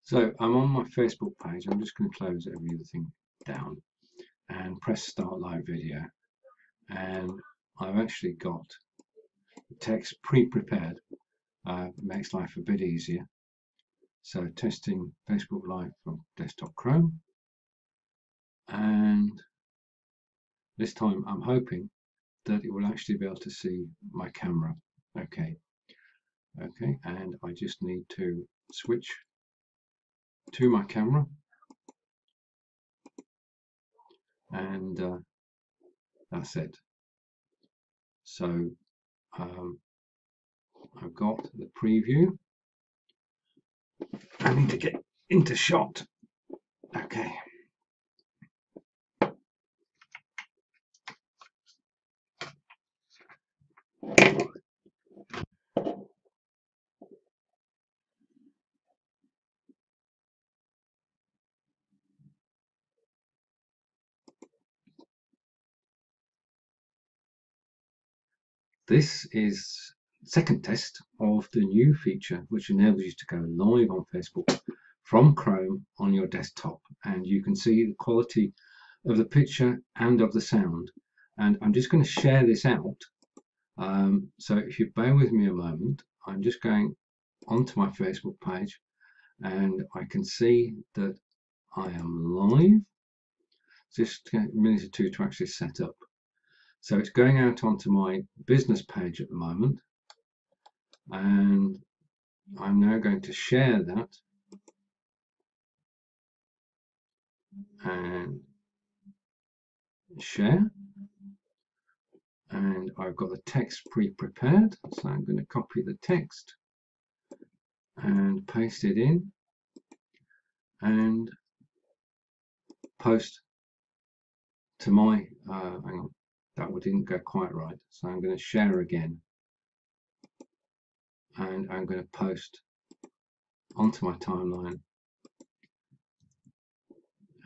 So I'm on my Facebook page. I'm just going to close everything down and press start live video. And I've actually got the text pre-prepared. Makes life a bit easier. So testing Facebook Live from desktop Chrome. And this time I'm hoping that it will actually be able to see my camera. Okay, and I just need to switch to my camera, and that's it. So I've got the preview. I need to get into shot. Okay. This is second test of the new feature which enables you to go live on Facebook from Chrome on your desktop, and you can see the quality of the picture and of the sound. And I'm just going to share this out. So if you bear with me a moment, I'm just going onto my Facebook page and I can see that I am live. Just a minute or two to actually set up. So it's going out onto my business page at the moment, and I'm now going to share that and share, and I've got the text pre-prepared, so I'm going to copy the text and paste it in and post to my hang on, that one didn't go quite right, so I'm going to share again and I'm going to post onto my timeline,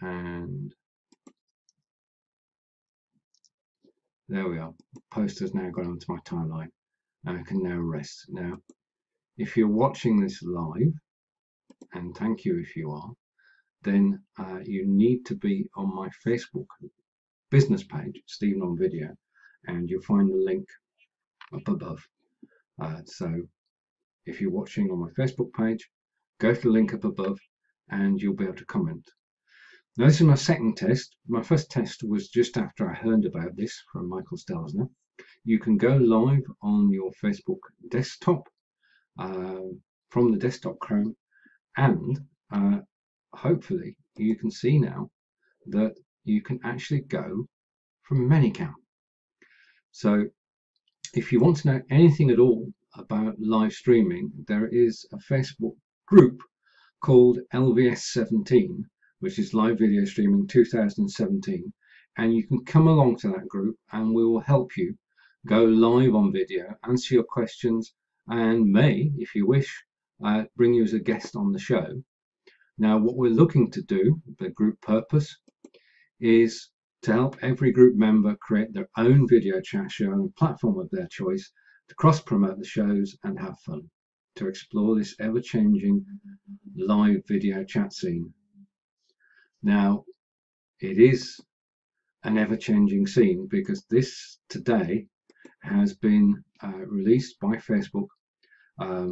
and there we are. Post has now gone onto my timeline and I can now rest. Now if you're watching this live, and thank you if you are, then you need to be on my Facebook business page, Stephen on Video, and you'll find the link up above. So if you're watching on my Facebook page, go to the link up above and you'll be able to comment. Now this is my second test. My first test was just after I heard about this from Michael Stelzner. You can go live on your Facebook desktop from the desktop Chrome, and hopefully you can see now that you can actually go from ManyCam. So if you want to know anything at all about live streaming, there is a Facebook group called LVS17, which is Live Video Streaming 2017, and you can come along to that group and we will help you go live on video, answer your questions, and may, if you wish, bring you as a guest on the show. Now what we're looking to do, the group purpose, is to help every group member create their own video chat show on a platform of their choice, to cross-promote the shows and have fun, to explore this ever-changing live video chat scene. Now, it is an ever-changing scene because this today has been released by Facebook. Right,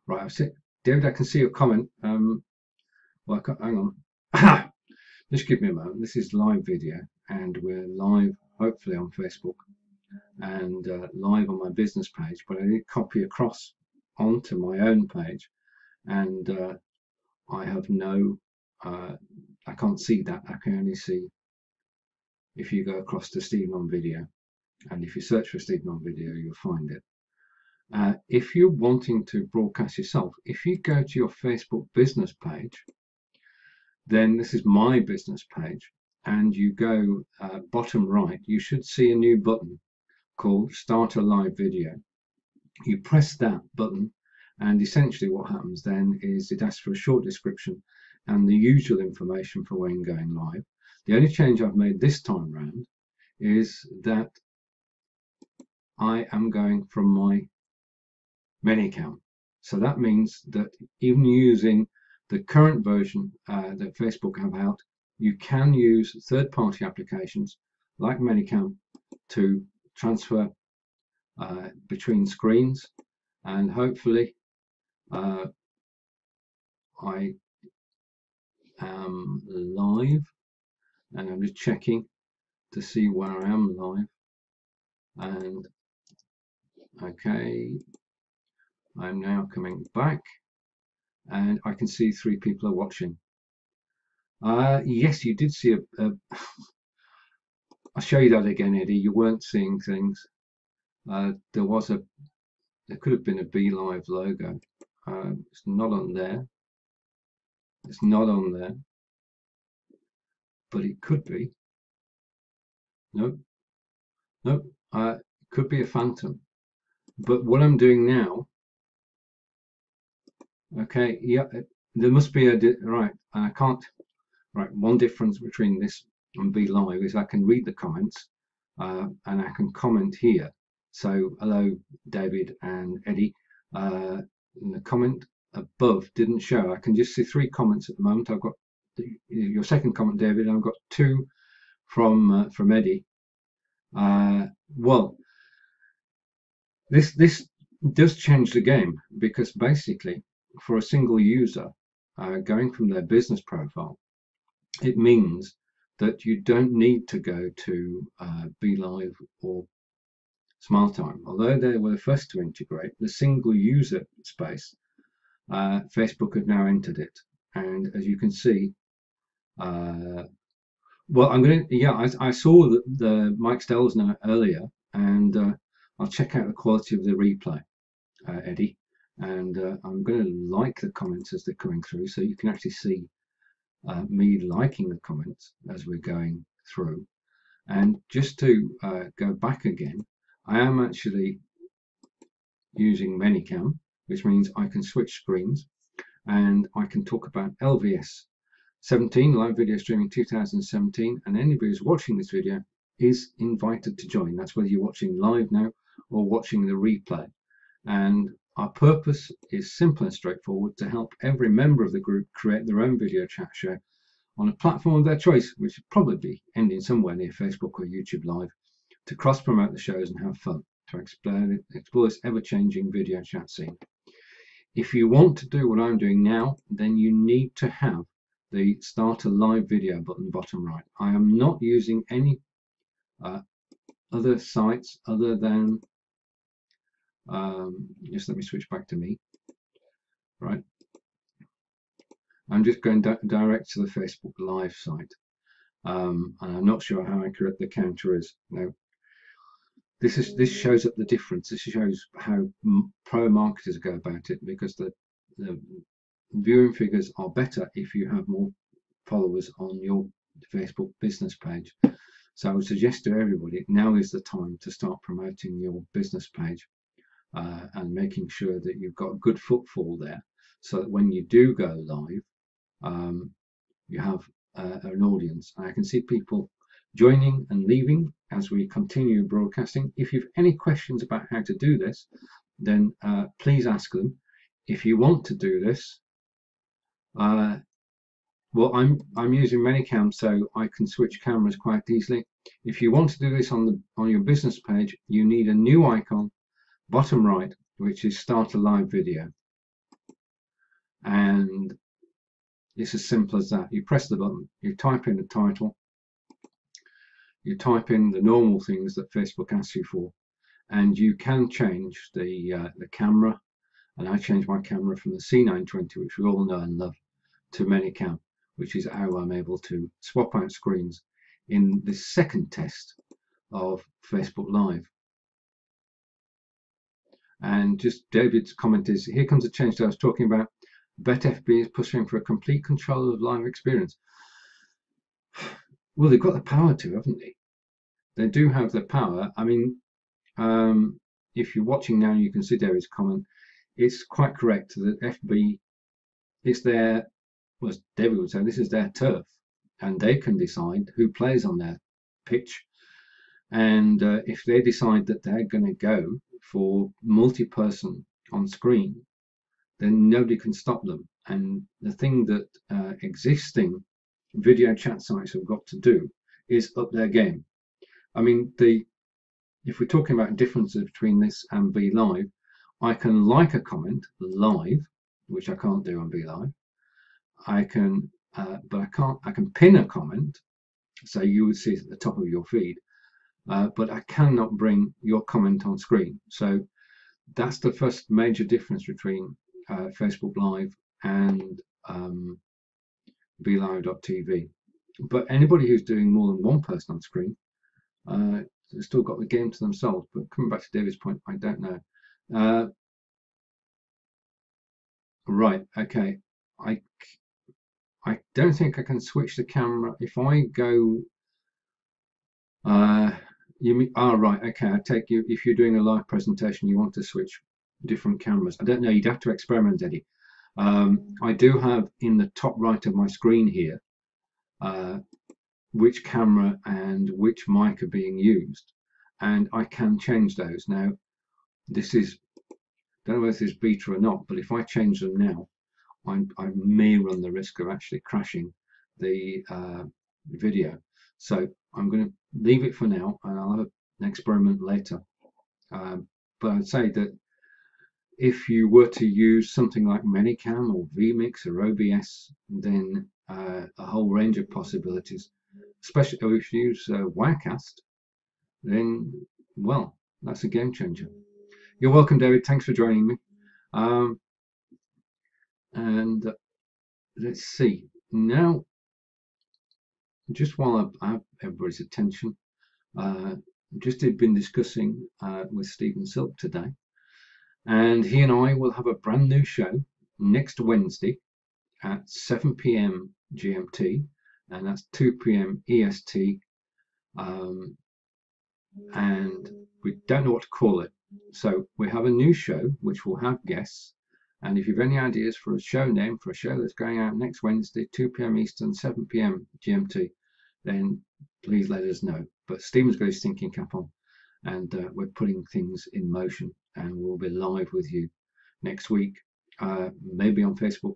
I've said, David, I can see your comment. Well, hang on. Just give me a moment. This is live video, and we're live, hopefully, on Facebook and live on my business page. But I did copy across onto my own page, and I have no. I can't see that. I can only see if you go across to Stephen on Video, and if you search for Stephen on Video, you'll find it. If you're wanting to broadcast yourself, if you go to your Facebook business page, then this is my business page, and you go bottom right, you should see a new button called Start a Live Video. You press that button, and essentially what happens then is it asks for a short description and the usual information for when going live. The only change I've made this time round is that I am going from my ManyCam. So that means that even using the current version that Facebook have out, you can use third-party applications like Manycam to transfer between screens, and hopefully I am live, and I'm just checking to see where I am live, and okay, I'm now coming back and I can see 3 people are watching. Yes, you did see a I'll show you that again, Eddie. You weren't seeing things. There could have been a BeLive logo. It's not on there. It's not on there, but it could be. Nope, nope. It could be a phantom. But what I'm doing now, okay, yeah, there must be right. And I can't. Right, one difference between this and BeLive is I can read the comments and I can comment here. So hello David and Eddie. The comment above didn't show. I can just see 3 comments at the moment. I've got your second comment, David, and I've got 2 from Eddie. Well, this does change the game, because basically for a single user going from their business profile, it means that you don't need to go to BeLive or SmileTime. Although they were the first to integrate the single user space, Facebook have now entered it. And as you can see, well, I'm going to, yeah, I saw the Mike Stelzner earlier, and I'll check out the quality of the replay, Eddie. And I'm going to like the comments as they're coming through, so you can actually see me liking the comments as we're going through. And just to go back again, I am actually using Manycam, which means I can switch screens and I can talk about LVS 17, live video streaming 2017, and anybody who's watching this video is invited to join. That's whether you're watching live now or watching the replay. And our purpose is simple and straightforward: to help every member of the group create their own video chat show on a platform of their choice, which would probably be ending somewhere near Facebook or YouTube Live, to cross-promote the shows and have fun, to explore this ever-changing video chat scene. If you want to do what I'm doing now, then you need to have the Start a Live Video button bottom right. I am not using any other sites other than, just let me switch back to me, right? I'm just going direct to the Facebook Live site. And I'm not sure how accurate the counter is. Now, this shows up the difference. This shows how pro marketers go about it, because the viewing figures are better if you have more followers on your Facebook business page. So I would suggest to everybody, now is the time to start promoting your business page and making sure that you've got good footfall there, so that when you do go live, you have an audience. And I can see people joining and leaving as we continue broadcasting. If you've any questions about how to do this, then please ask them. If you want to do this, well, I'm using Manycam, so I can switch cameras quite easily. If you want to do this on your business page, you need a new icon bottom right, which is Start a Live Video, and it's as simple as that. You press the button, you type in the title, you type in the normal things that Facebook asks you for, and you can change the camera. And I changed my camera from the C920, which we all know and love, to Manycam, which is how I'm able to swap out screens in the second test of Facebook Live. And just David's comment is, here comes a change that I was talking about. BetFB is pushing for a complete control of live experience. Well, they've got the power to, haven't they? They do have the power. I mean, if you're watching now, you can see David's comment. It's quite correct that FB, it's their, well, as David would say, this is their turf, and they can decide who plays on their pitch. And if they decide that they're going to go for multi-person on screen, then nobody can stop them. And the thing that existing video chat sites have got to do is up their game. I mean, if we're talking about differences between this and BeLive, I can like a comment live, which I can't do on BeLive. I can, but I can't. I can pin a comment, so you would see it at the top of your feed, but I cannot bring your comment on screen. So that's the first major difference between Facebook Live and BeLive.tv. But anybody who's doing more than one person on screen, they've still got the game to themselves. But coming back to David's point, I don't know. Right, okay. I don't think I can switch the camera. If I go, you mean, right, okay, I take you, if you're doing a live presentation, you want to switch different cameras. I don't know, you'd have to experiment, Eddie. I do have in the top right of my screen here, which camera and which mic are being used, and I can change those. Now, this is, don't know whether this is beta or not, but if I change them now, I may run the risk of actually crashing the video. So I'm going to leave it for now, and I'll have an experiment later. But I'd say that if you were to use something like Manycam or vMix or OBS, then a whole range of possibilities, especially if you use Wirecast, then, well, that's a game changer. You're welcome, David. Thanks for joining me. And let's see. Now, just while I have everybody's attention, just had been discussing with Stephen Silk today, and he and I will have a brand new show next Wednesday at 7 p.m. GMT, and that's 2 p.m. EST, and we don't know what to call it. So we have a new show which will have guests, and if you've any ideas for a show name for a show that's going out next Wednesday, 2 p.m. Eastern, 7 p.m. GMT, then please let us know. But Stephen's got his thinking cap on, and we're putting things in motion, and we'll be live with you next week, maybe on Facebook,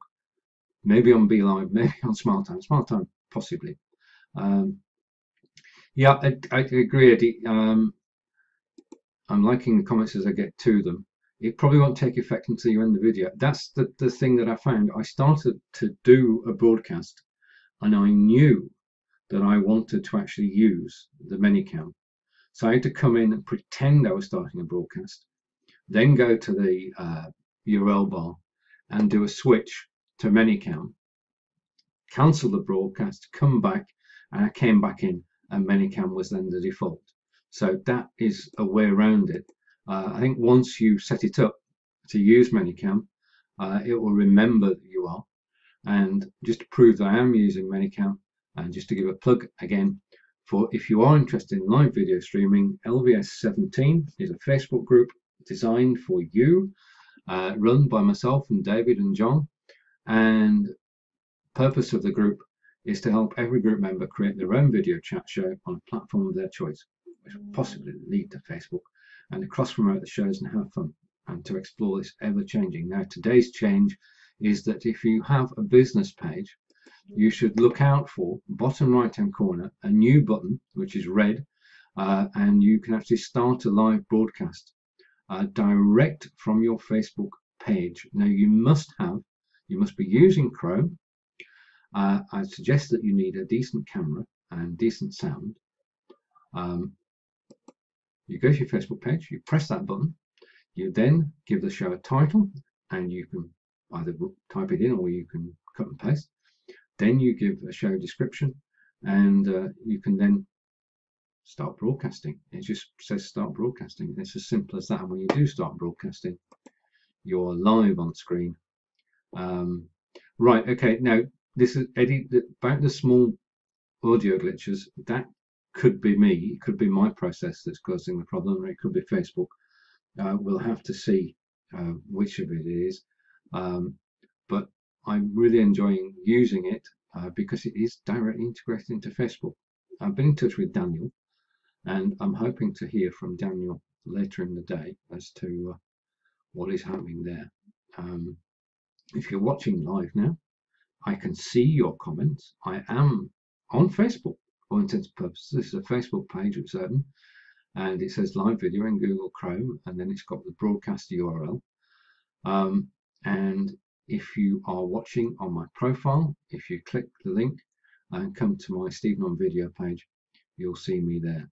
maybe on BeLive, maybe on Smart Time possibly. Yeah, I agree, Eddie. I'm liking the comments as I get to them. It probably won't take effect until you end the video. That's the thing that I found. I started to do a broadcast, and I knew that I wanted to actually use the Manycam. So I had to come in and pretend I was starting a broadcast, then go to the URL bar and do a switch to Manycam, cancel the broadcast, come back, and I came back in, and Manycam was then the default. So that is a way around it. I think once you set it up to use Manycam, it will remember that you are. And just to prove that I am using Manycam, and just to give a plug again, for if you are interested in live video streaming, LVS 17 is a Facebook group designed for you, run by myself and David and John. And the purpose of the group is to help every group member create their own video chat show on a platform of their choice, which will possibly lead to Facebook, and to cross-promote the shows and have fun, and to explore this ever-changing. Now, today's change is that if you have a business page, you should look out for, bottom right-hand corner, a new button, which is red, and you can actually start a live broadcast direct from your Facebook page. Now, you must be using Chrome. I suggest that you need a decent camera and decent sound. You go to your Facebook page, you press that button, you then give the show a title, and you can either type it in or you can cut and paste. Then you give a show description, and you can then start broadcasting. It just says start broadcasting. It's as simple as that. And when you do start broadcasting, you're live on screen. Right, okay, now this is Eddie, about the small audio glitches. That could be me, it could be my process that's causing the problem, or it could be Facebook. We'll have to see which of it is. But I'm really enjoying using it because it is directly integrated into Facebook. I've been in touch with Daniel, and I'm hoping to hear from Daniel later in the day as to what is happening there. If you're watching live now, I can see your comments. I am on Facebook for all intents and purposes. This is a Facebook page that's open, and it says live video in Google Chrome, and then it's got the broadcast URL. And if you are watching on my profile, if you click the link and come to my Stephen on Video page, you'll see me there.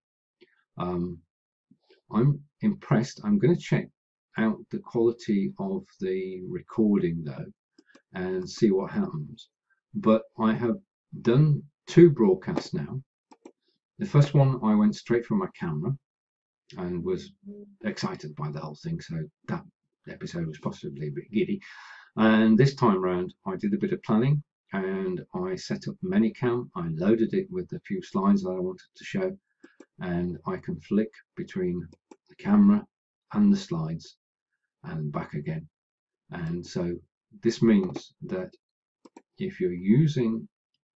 I'm impressed. I'm going to check out the quality of the recording though and see what happens. But I have done 2 broadcasts now. The first one I went straight from my camera and was excited by the whole thing, so that episode was possibly a bit giddy. And this time around I did a bit of planning and I set up ManyCam. I loaded it with a few slides that I wanted to show, and I can flick between the camera and the slides and back again. And so this means that if you're using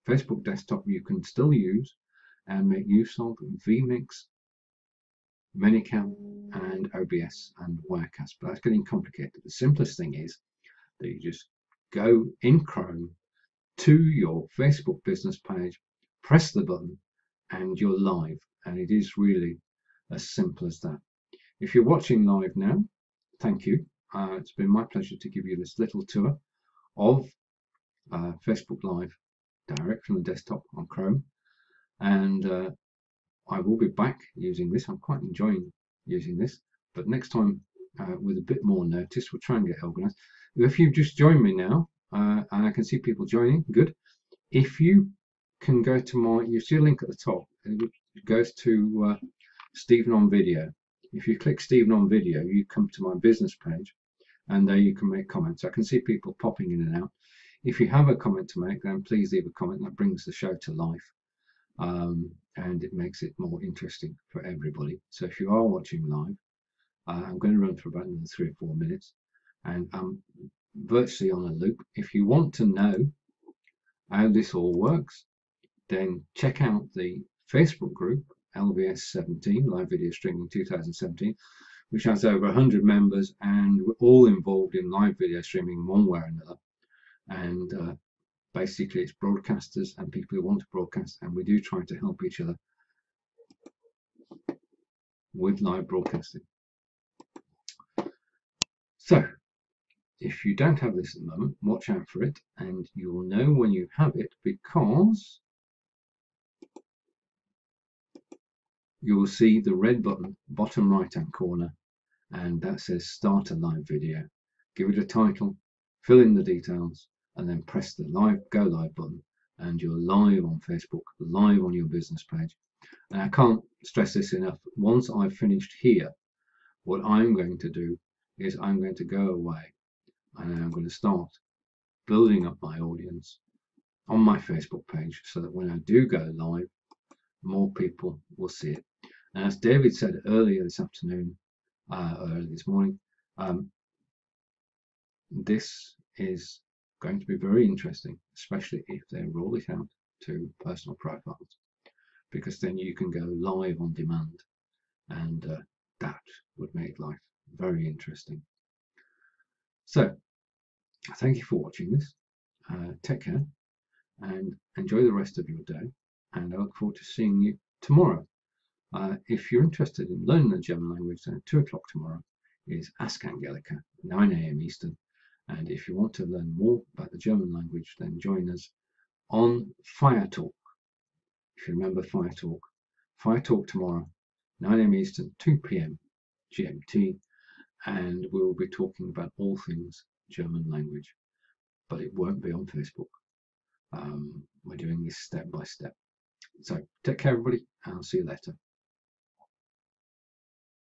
Facebook desktop, you can still use and make use of vMix, ManyCam and OBS and Wirecast, but that's getting complicated. The simplest thing is that you just go in Chrome to your Facebook business page, press the button, and you're live. And it is really as simple as that. If you're watching live now, thank you. It's been my pleasure to give you this little tour of Facebook Live direct from the desktop on Chrome. And I will be back using this. I'm quite enjoying using this, but next time with a bit more notice, we'll try and get organized. If you've just joined me now, and I can see people joining, good. If you can go to you see a link at the top, it goes to Stephen on Video. If you click Stephen on Video, you come to my business page, and there you can make comments. I can see people popping in and out. If you have a comment to make, then please leave a comment. That brings the show to life, and it makes it more interesting for everybody. So if you are watching live, I'm going to run for about another 3 or 4 minutes, and I'm virtually on a loop. If you want to know how this all works, then check out the Facebook group LVS 17, Live Video Streaming 2017, which has over 100 members, and we're all involved in live video streaming one way or another. And basically it's broadcasters and people who want to broadcast, and we do try to help each other with live broadcasting. So if you don't have this at the moment, watch out for it, and you'll know when you have it, because you will see the red button bottom right hand corner, and that says start a live video. Give it a title, fill in the details, and then press the go live button, and you're live on Facebook, live on your business page. And I can't stress this enough. Once I've finished here, what I'm going to do is I'm going to go away and I'm going to start building up my audience on my Facebook page, so that when I do go live, more people will see it. And as David said earlier this afternoon, earlier this morning, this is going to be very interesting, especially if they roll it out to personal profiles, because then you can go live on demand, and that would make life very interesting. So thank you for watching this. Take care and enjoy the rest of your day, and I look forward to seeing you tomorrow. If you're interested in learning the German language, then at 2 o'clock tomorrow is Ask Angelica, 9 AM Eastern. And if you want to learn more about the German language, then join us on Fire Talk. If you remember Fire Talk tomorrow, 9 AM Eastern, 2 PM GMT, and we will be talking about all things German language, but it won't be on Facebook. We're doing this step by step. So take care, everybody, and I'll see you later.